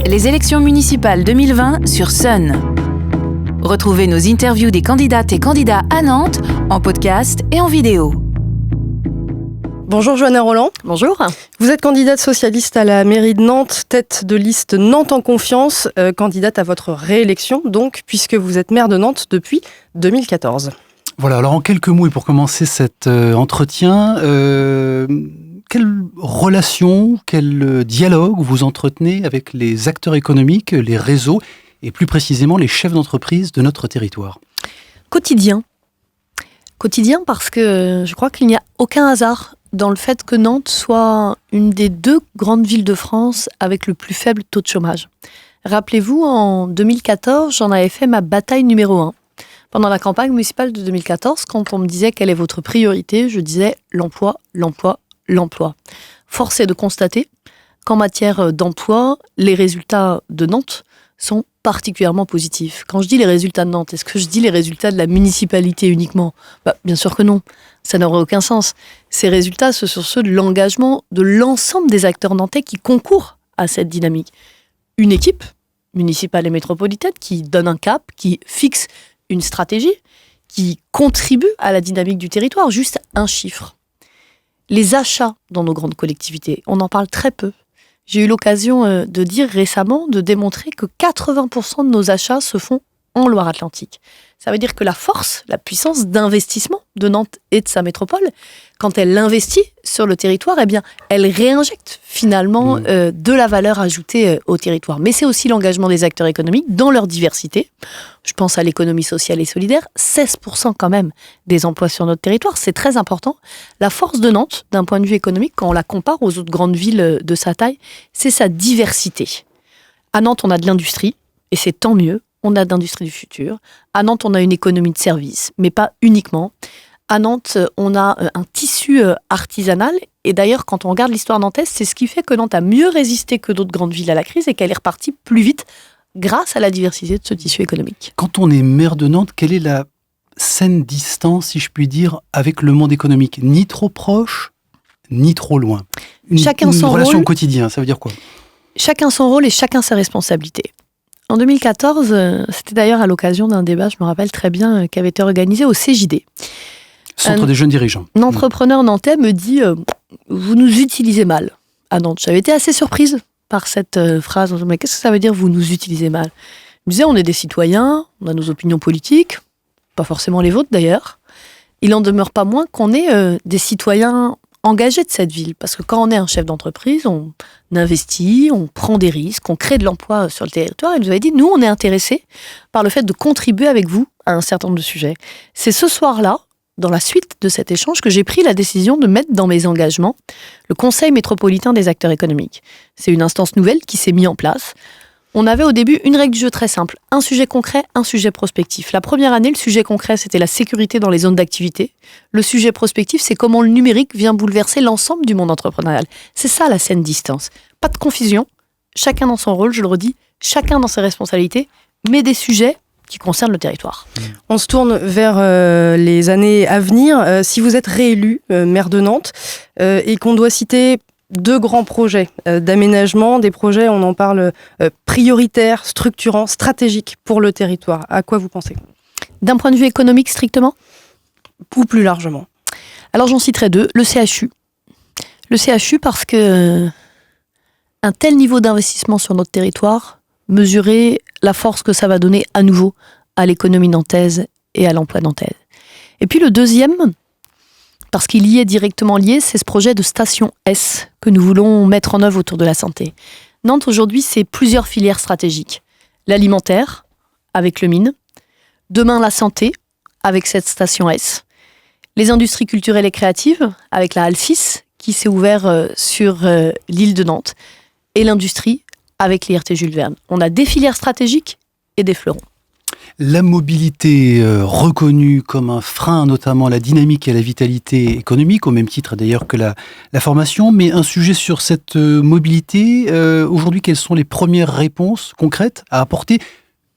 les élections municipales 2020 sur Sun. Retrouvez nos interviews des candidates et candidats à Nantes en podcast et en vidéo. Bonjour Johanna Roland. Bonjour. Vous êtes candidate socialiste à la mairie de Nantes, tête de liste Nantes en confiance, candidate à votre réélection donc, puisque vous êtes maire de Nantes depuis 2014. Voilà, alors en quelques mots et pour commencer cet entretien, quelle relation, quel dialogue vous entretenez avec les acteurs économiques, les réseaux et plus précisément les chefs d'entreprise de notre territoire ? Quotidien parce que je crois qu'il n'y a aucun hasard dans le fait que Nantes soit une des 2 grandes villes de France avec le plus faible taux de chômage. Rappelez-vous, en 2014, j'en avais fait ma bataille numéro 1. Pendant la campagne municipale de 2014, quand on me disait quelle est votre priorité, je disais l'emploi, l'emploi, l'emploi. Force est de constater qu'en matière d'emploi, les résultats de Nantes sont particulièrement positifs. Quand je dis les résultats de Nantes, est-ce que je dis les résultats de la municipalité uniquement ? Bien sûr que non, ça n'aurait aucun sens. Ces résultats, ce sont ceux de l'engagement de l'ensemble des acteurs nantais qui concourent à cette dynamique. Une équipe municipale et métropolitaine qui donne un cap, qui fixe une stratégie, qui contribue à la dynamique du territoire. Juste un chiffre. Les achats dans nos grandes collectivités, on en parle très peu. J'ai eu l'occasion de dire récemment, de démontrer que 80% de nos achats se font en Loire-Atlantique. Ça veut dire que la force, la puissance d'investissement de Nantes et de sa métropole, quand elle investit sur le territoire, eh bien, elle réinjecte finalement de la valeur ajoutée au territoire. Mais c'est aussi l'engagement des acteurs économiques dans leur diversité. Je pense à l'économie sociale et solidaire, 16% quand même des emplois sur notre territoire, c'est très important. La force de Nantes, d'un point de vue économique, quand on la compare aux autres grandes villes de sa taille, c'est sa diversité. À Nantes, on a de l'industrie, et c'est tant mieux. On a de l'industrie du futur. À Nantes, on a une économie de services, mais pas uniquement. À Nantes, on a un tissu artisanal. Et d'ailleurs, quand on regarde l'histoire nantaise, c'est ce qui fait que Nantes a mieux résisté que d'autres grandes villes à la crise et qu'elle est repartie plus vite grâce à la diversité de ce tissu économique. Quand on est maire de Nantes, quelle est la saine distance, si je puis dire, avec le monde économique ? Ni trop proche, ni trop loin. Une relation au quotidien, ça veut dire quoi ? Chacun son rôle et chacun sa responsabilité. En 2014, c'était d'ailleurs à l'occasion d'un débat, je me rappelle très bien, qui avait été organisé au CJD. Centre des jeunes dirigeants. Un entrepreneur nantais me dit « Vous nous utilisez mal » à Nantes. J'avais été assez surprise par cette phrase. Mais qu'est-ce que ça veut dire « vous nous utilisez mal » Il me disait « On est des citoyens, on a nos opinions politiques, pas forcément les vôtres d'ailleurs. Il en demeure pas moins qu'on est des citoyens engagés de cette ville. Parce que quand on est un chef d'entreprise, on investit, on prend des risques, on crée de l'emploi sur le territoire. Il nous avait dit, nous, on est intéressés par le fait de contribuer avec vous à un certain nombre de sujets. C'est ce soir-là, dans la suite de cet échange, que j'ai pris la décision de mettre dans mes engagements le Conseil métropolitain des acteurs économiques. C'est une instance nouvelle qui s'est mise en place. On avait au début une règle du jeu très simple, un sujet concret, un sujet prospectif. La première année, le sujet concret, c'était la sécurité dans les zones d'activité. Le sujet prospectif, c'est comment le numérique vient bouleverser l'ensemble du monde entrepreneurial. C'est ça la saine distance. Pas de confusion, chacun dans son rôle, je le redis, chacun dans ses responsabilités, mais des sujets qui concernent le territoire. On se tourne vers les années à venir. Si vous êtes réélu maire de Nantes et qu'on doit citer 2 grands projets d'aménagement, des projets, on en parle, prioritaires, structurants, stratégiques pour le territoire. À quoi vous pensez ? D'un point de vue économique strictement ? Ou plus largement ? Alors j'en citerai 2. Le CHU. Le CHU parce que un tel niveau d'investissement sur notre territoire, mesurer la force que ça va donner à nouveau à l'économie nantaise et à l'emploi nantais. Et puis le deuxième, parce qu'il y est directement lié, c'est ce projet de station S que nous voulons mettre en œuvre autour de la santé. Nantes, aujourd'hui, c'est plusieurs filières stratégiques. L'alimentaire, avec le mine. Demain, la santé, avec cette station S. Les industries culturelles et créatives, avec la Halle 6, qui s'est ouverte sur l'île de Nantes. Et l'industrie, avec l'IRT Jules Verne. On a des filières stratégiques et des fleurons. La mobilité reconnue comme un frein, notamment à la dynamique et à la vitalité économique, au même titre d'ailleurs que la formation. Mais un sujet sur cette mobilité, aujourd'hui, quelles sont les premières réponses concrètes à apporter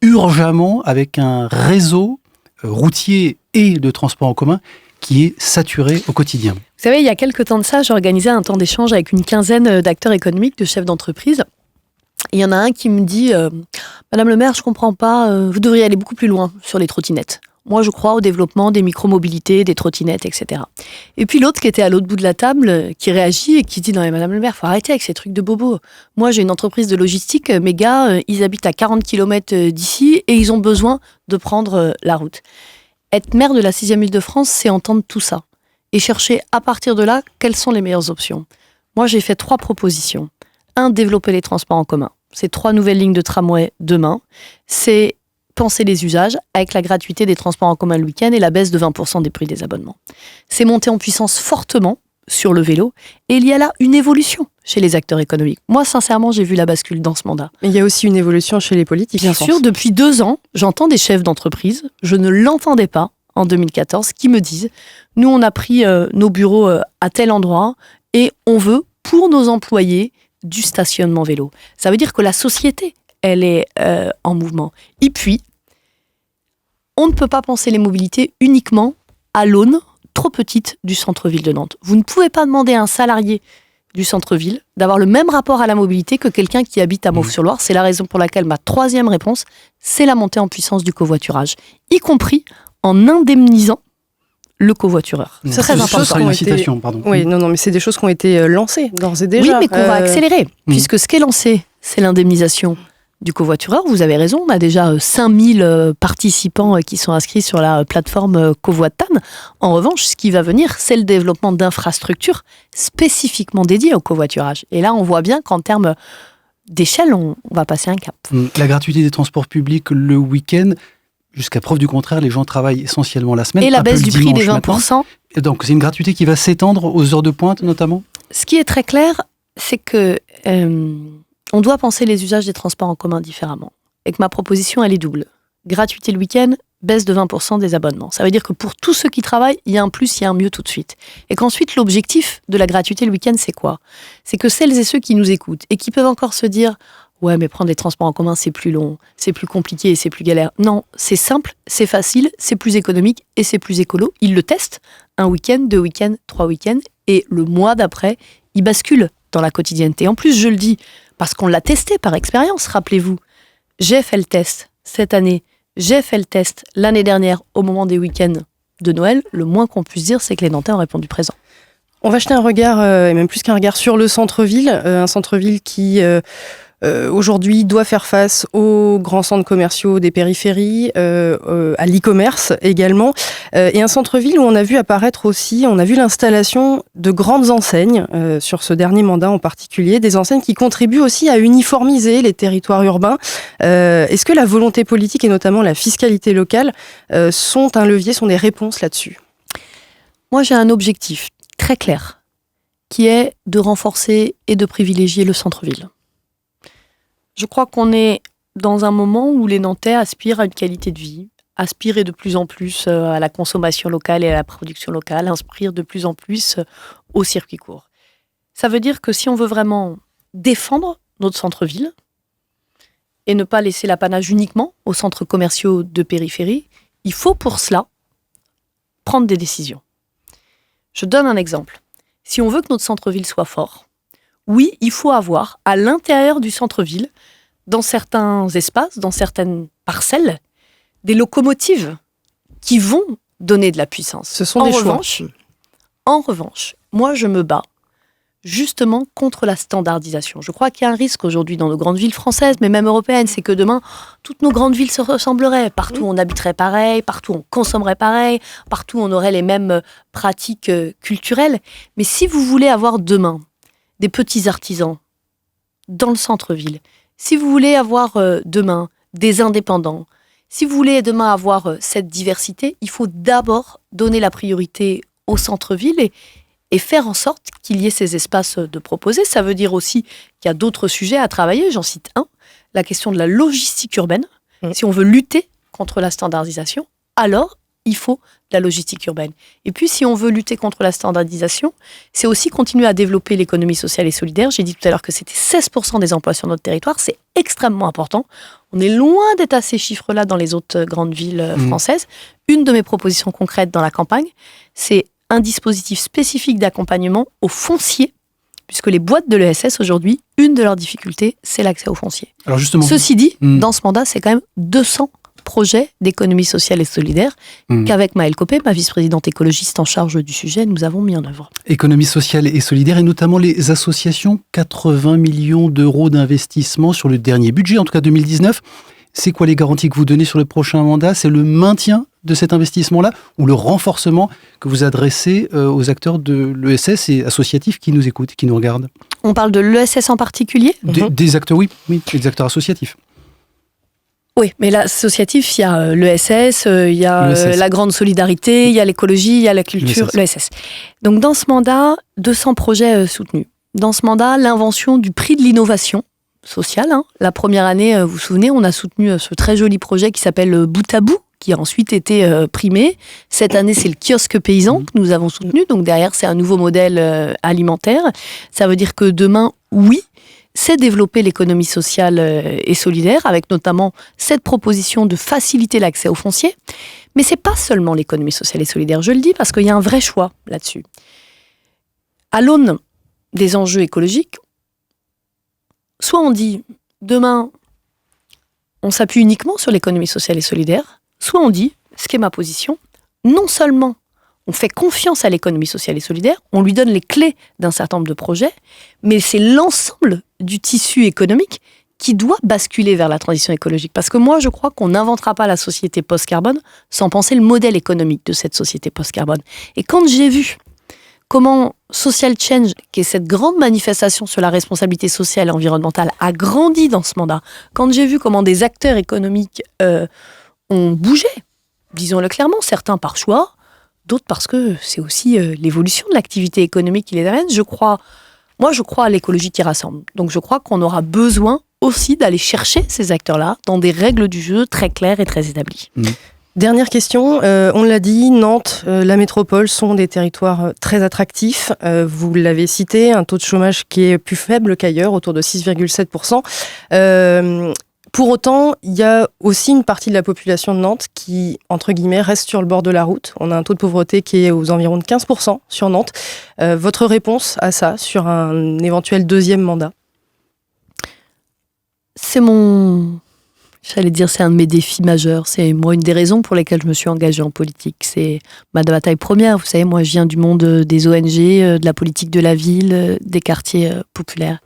urgemment avec un réseau routier et de transport en commun qui est saturé au quotidien? Vous savez, il y a quelques temps de ça, j'organisais un temps d'échange avec une quinzaine d'acteurs économiques, de chefs d'entreprise. Il y en a un qui me dit Madame le maire, je comprends pas, vous devriez aller beaucoup plus loin sur les trottinettes. Moi, je crois au développement des micromobilités, des trottinettes, etc. Et puis l'autre qui était à l'autre bout de la table, qui réagit et qui dit non mais Madame le maire, faut arrêter avec ces trucs de bobo. Moi, j'ai une entreprise de logistique, mes gars, ils habitent à 40 km d'ici et ils ont besoin de prendre la route. Être maire de la 6e Île-de-France, c'est entendre tout ça et chercher à partir de là quelles sont les meilleures options. Moi, j'ai fait 3 propositions. 1, développer les transports en commun. C'est 3 nouvelles lignes de tramway demain. C'est penser les usages avec la gratuité des transports en commun le week-end et la baisse de 20% des prix des abonnements. C'est monter en puissance fortement sur le vélo et il y a là une évolution chez les acteurs économiques. Moi, sincèrement, j'ai vu la bascule dans ce mandat. Mais il y a aussi une évolution chez les politiques. Bien sûr, depuis 2 ans, j'entends des chefs d'entreprise, je ne l'entendais pas en 2014, qui me disent « Nous, on a pris nos bureaux à tel endroit et on veut, pour nos employés, du stationnement vélo. » Ça veut dire que la société, elle est en mouvement. Et puis, on ne peut pas penser les mobilités uniquement à l'aune trop petite du centre-ville de Nantes. Vous ne pouvez pas demander à un salarié du centre-ville d'avoir le même rapport à la mobilité que quelqu'un qui habite à Mauves-sur-Loire. C'est la raison pour laquelle ma 3e réponse, c'est la montée en puissance du covoiturage, y compris en indemnisant le covoitureur. C'est très important. Une citation, pardon. Oui, non, mais c'est des choses qui ont été lancées d'ores et déjà. Oui, mais qu'on va accélérer, puisque ce qui est lancé, c'est l'indemnisation du covoitureur. Vous avez raison, on a déjà 5000 participants qui sont inscrits sur la plateforme Covoitan. En revanche, ce qui va venir, c'est le développement d'infrastructures spécifiquement dédiées au covoiturage. Et là, on voit bien qu'en termes d'échelle, on va passer un cap. La gratuité des transports publics le week-end, jusqu'à preuve du contraire, les gens travaillent essentiellement la semaine. Et la baisse du prix des 20%. Et donc, c'est une gratuité qui va s'étendre aux heures de pointe, notamment ? Ce qui est très clair, c'est que on doit penser les usages des transports en commun différemment. Et que ma proposition, elle est double. Gratuité le week-end, baisse de 20% des abonnements. Ça veut dire que pour tous ceux qui travaillent, il y a un plus, il y a un mieux tout de suite. Et qu'ensuite, l'objectif de la gratuité le week-end, c'est quoi ? C'est que celles et ceux qui nous écoutent et qui peuvent encore se dire « Ouais, mais prendre les transports en commun, c'est plus long, c'est plus compliqué, c'est plus galère. » Non, c'est simple, c'est facile, c'est plus économique et c'est plus écolo. Ils le testent. 1 week-end, 2 week-ends, 3 week-ends. Et le mois d'après, ils basculent dans la quotidienneté. En plus, je le dis, parce qu'on l'a testé par expérience, rappelez-vous. J'ai fait le test cette année, j'ai fait le test l'année dernière au moment des week-ends de Noël. Le moins qu'on puisse dire, c'est que les Nantais ont répondu présent. On va jeter un regard, et même plus qu'un regard, sur le centre-ville. Un centre-ville qui, aujourd'hui, doit faire face aux grands centres commerciaux des périphéries, à l'e-commerce également. Et un centre-ville où on a vu apparaître aussi, on a vu l'installation de grandes enseignes, sur ce dernier mandat en particulier, des enseignes qui contribuent aussi à uniformiser les territoires urbains. Est-ce que la volonté politique et notamment la fiscalité locale sont un levier, sont des réponses là-dessus ? Moi, j'ai un objectif très clair, qui est de renforcer et de privilégier le centre-ville. Je crois qu'on est dans un moment où les Nantais aspirent à une qualité de vie, aspirent de plus en plus à la consommation locale et à la production locale, aspirent de plus en plus au circuit court. Ça veut dire que si on veut vraiment défendre notre centre-ville et ne pas laisser l'apanage uniquement aux centres commerciaux de périphérie, il faut pour cela prendre des décisions. Je donne un exemple. Si on veut que notre centre-ville soit fort, oui, il faut avoir à l'intérieur du centre-ville, dans certains espaces, dans certaines parcelles, des locomotives qui vont donner de la puissance. Ce sont des choix. En revanche, moi je me bats justement contre la standardisation. Je crois qu'il y a un risque aujourd'hui dans nos grandes villes françaises, mais même européennes, c'est que demain, toutes nos grandes villes se ressembleraient. Partout on habiterait pareil, partout on consommerait pareil, partout on aurait les mêmes pratiques culturelles. Mais si vous voulez avoir demain des petits artisans dans le centre-ville, si vous voulez avoir demain des indépendants, si vous voulez demain avoir cette diversité, il faut d'abord donner la priorité au centre-ville et faire en sorte qu'il y ait ces espaces de proposer. Ça veut dire aussi qu'il y a d'autres sujets à travailler. J'en cite un, la question de la logistique urbaine. Si on veut lutter contre la standardisation, alors il faut de la logistique urbaine. Et puis, si on veut lutter contre la standardisation, c'est aussi continuer à développer l'économie sociale et solidaire. J'ai dit tout à l'heure que c'était 16% des emplois sur notre territoire. C'est extrêmement important. On est loin d'être à ces chiffres-là dans les autres grandes villes françaises. Une de mes propositions concrètes dans la campagne, c'est un dispositif spécifique d'accompagnement au foncier puisque les boîtes de l'ESS aujourd'hui, une de leurs difficultés, c'est l'accès au foncier. Alors justement, Ceci dit, dans ce mandat, c'est quand même 200 projets d'économie sociale et solidaire qu'avec Maëlle Copé, ma vice-présidente écologiste en charge du sujet, nous avons mis en œuvre. économie sociale et solidaire, et notamment les associations, 80 millions d'euros d'investissement sur le dernier budget, en tout cas 2019. C'est quoi les garanties que vous donnez sur le prochain mandat? C'est le maintien de cet investissement-là ou le renforcement que vous adressez aux acteurs de l'ESS et associatifs qui nous écoutent, qui nous regardent? On parle de l'ESS en particulier? Des acteurs, oui, des acteurs associatifs. Oui, mais l'associatif, il y a l'ESS, il y a la grande solidarité, il y a l'écologie, il y a la culture, l'ESS. Donc dans ce mandat, 200 projets soutenus. Dans ce mandat, l'invention du prix de l'innovation sociale. La première année, vous vous souvenez, on a soutenu ce très joli projet qui s'appelle Bout à Bout, qui a ensuite été primé. Cette année, c'est le kiosque paysan que nous avons soutenu. Donc derrière, c'est un nouveau modèle alimentaire. Ça veut dire que demain, oui, c'est développer l'économie sociale et solidaire, avec notamment cette proposition de faciliter l'accès au foncier. Mais c'est pas seulement l'économie sociale et solidaire, je le dis, parce qu'il y a un vrai choix là-dessus. À l'aune des enjeux écologiques, soit on dit, demain, on s'appuie uniquement sur l'économie sociale et solidaire, soit on dit, ce qui est ma position, non seulement on fait confiance à l'économie sociale et solidaire, on lui donne les clés d'un certain nombre de projets, mais c'est l'ensemble du tissu économique qui doit basculer vers la transition écologique. Parce que moi, je crois qu'on n'inventera pas la société post-carbone sans penser le modèle économique de cette société post-carbone. Et quand j'ai vu comment Social Change, qui est cette grande manifestation sur la responsabilité sociale et environnementale, a grandi dans ce mandat, quand j'ai vu comment des acteurs économiques ont bougé, disons-le clairement, certains par choix, d'autres parce que c'est aussi l'évolution de l'activité économique qui les amène. Je crois à l'écologie qui rassemble. Donc je crois qu'on aura besoin aussi d'aller chercher ces acteurs-là dans des règles du jeu très claires et très établies. Dernière question, on l'a dit, Nantes, la métropole sont des territoires très attractifs. Vous l'avez cité, un taux de chômage qui est plus faible qu'ailleurs, autour de 6,7%. Pour autant, il y a aussi une partie de la population de Nantes qui, entre guillemets, reste sur le bord de la route. On a un taux de pauvreté qui est aux environs de 15% sur Nantes. Votre réponse à ça, sur un éventuel deuxième mandat? C'est un de mes défis majeurs. C'est moi une des raisons pour lesquelles je me suis engagée en politique. C'est ma bataille première. Vous savez, moi, je viens du monde des ONG, de la politique de la ville, des quartiers populaires.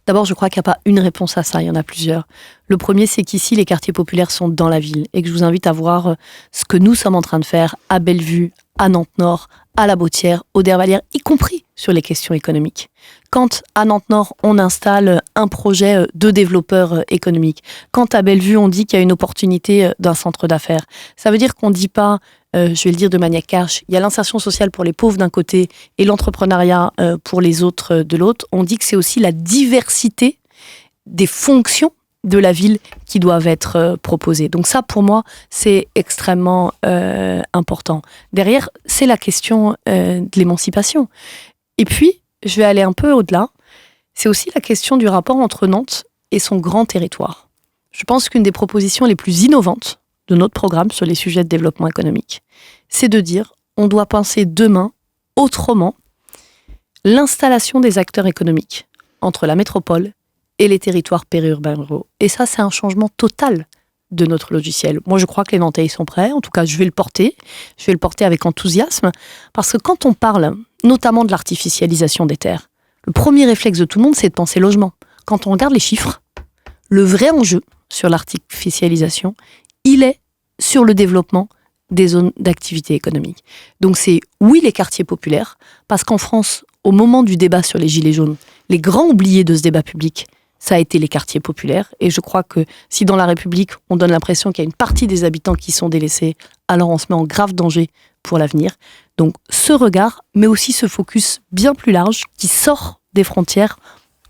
D'abord, je crois qu'il n'y a pas une réponse à ça, il y en a plusieurs. Le premier, c'est qu'ici, les quartiers populaires sont dans la ville et que je vous invite à voir ce que nous sommes en train de faire à Bellevue, à Nantes-Nord, à La Bautière, au Dervalière, y compris sur les questions économiques. Quand à Nantes-Nord, on installe un projet de développeur économique, quand à Bellevue, on dit qu'il y a une opportunité d'un centre d'affaires, ça veut dire qu'on ne dit pas, je vais le dire de manière cash, il y a l'insertion sociale pour les pauvres d'un côté et l'entrepreneuriat pour les autres de l'autre. On dit que c'est aussi la diversité des fonctions de la ville qui doivent être proposées. Donc ça, pour moi, c'est extrêmement important. Derrière, c'est la question de l'émancipation. Et puis, je vais aller un peu au-delà. C'est aussi la question du rapport entre Nantes et son grand territoire. Je pense qu'une des propositions les plus innovantes de notre programme sur les sujets de développement économique, c'est de dire on doit penser demain autrement l'installation des acteurs économiques entre la métropole et les territoires périurbains ruraux. Et ça, c'est un changement total de notre logiciel. Moi, je crois que les Nantais y sont prêts. En tout cas, je vais le porter. Je vais le porter avec enthousiasme. Parce que quand on parle notamment de l'artificialisation des terres, le premier réflexe de tout le monde, c'est de penser logement. Quand on regarde les chiffres, le vrai enjeu sur l'artificialisation, il est sur le développement des zones d'activité économique. Donc c'est oui les quartiers populaires, parce qu'en France, au moment du débat sur les gilets jaunes, les grands oubliés de ce débat public, ça a été les quartiers populaires. Et je crois que si dans la République, on donne l'impression qu'il y a une partie des habitants qui sont délaissés, alors on se met en grave danger pour l'avenir. Donc ce regard, mais aussi ce focus bien plus large qui sort des frontières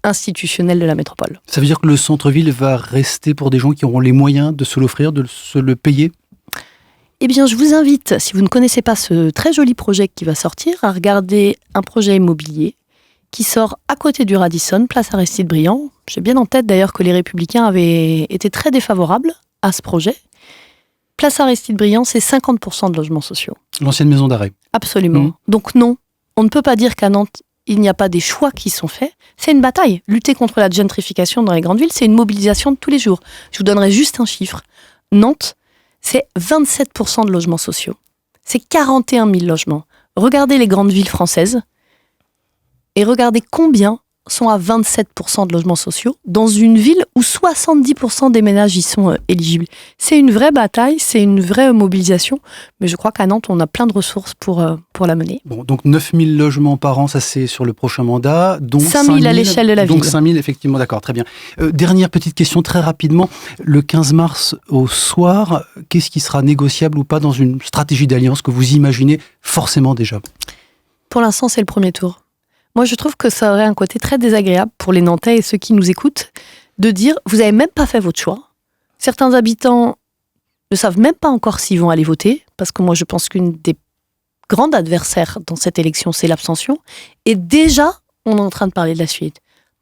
institutionnelles de la métropole. Ça veut dire que le centre-ville va rester pour des gens qui auront les moyens de se l'offrir, de se le payer? Eh bien, je vous invite, si vous ne connaissez pas ce très joli projet qui va sortir, à regarder un projet immobilier qui sort à côté du Radisson, place Aristide-Briand. J'ai bien en tête d'ailleurs que les Républicains avaient été très défavorables à ce projet. Place Aristide-Briand, c'est 50% de logements sociaux. L'ancienne maison d'arrêt. Absolument. Donc non, on ne peut pas dire qu'à Nantes, il n'y a pas des choix qui sont faits. C'est une bataille. Lutter contre la gentrification dans les grandes villes, c'est une mobilisation de tous les jours. Je vous donnerai juste un chiffre. Nantes, c'est 27% de logements sociaux. C'est 41 000 logements. Regardez les grandes villes françaises et regardez combien sont à 27% de logements sociaux dans une ville où 70% des ménages y sont éligibles. C'est une vraie bataille, c'est une vraie mobilisation, mais je crois qu'à Nantes, on a plein de ressources pour la mener. Bon, donc 9 000 logements par an, ça c'est sur le prochain mandat, dont 5 000 à l'échelle de la ville. Donc 5 000, effectivement, d'accord, très bien. Dernière petite question, très rapidement. Le 15 mars au soir, qu'est-ce qui sera négociable ou pas dans une stratégie d'alliance que vous imaginez forcément déjà? Pour l'instant, c'est le premier tour. Moi, je trouve que ça aurait un côté très désagréable pour les Nantais et ceux qui nous écoutent de dire « vous n'avez même pas fait votre choix ». Certains habitants ne savent même pas encore s'ils vont aller voter, parce que moi, je pense qu'une des grandes adversaires dans cette élection, c'est l'abstention. Et déjà, on est en train de parler de la suite.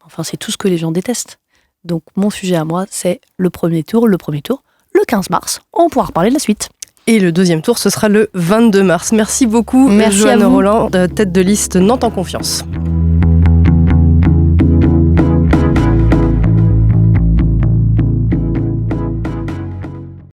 Enfin, c'est tout ce que les gens détestent. Donc, mon sujet à moi, c'est le premier tour. Le 15 mars, on pourra reparler de la suite. Et le deuxième tour, ce sera le 22 mars. Merci beaucoup, Merci Joanne Roland, tête de liste Nantes en confiance.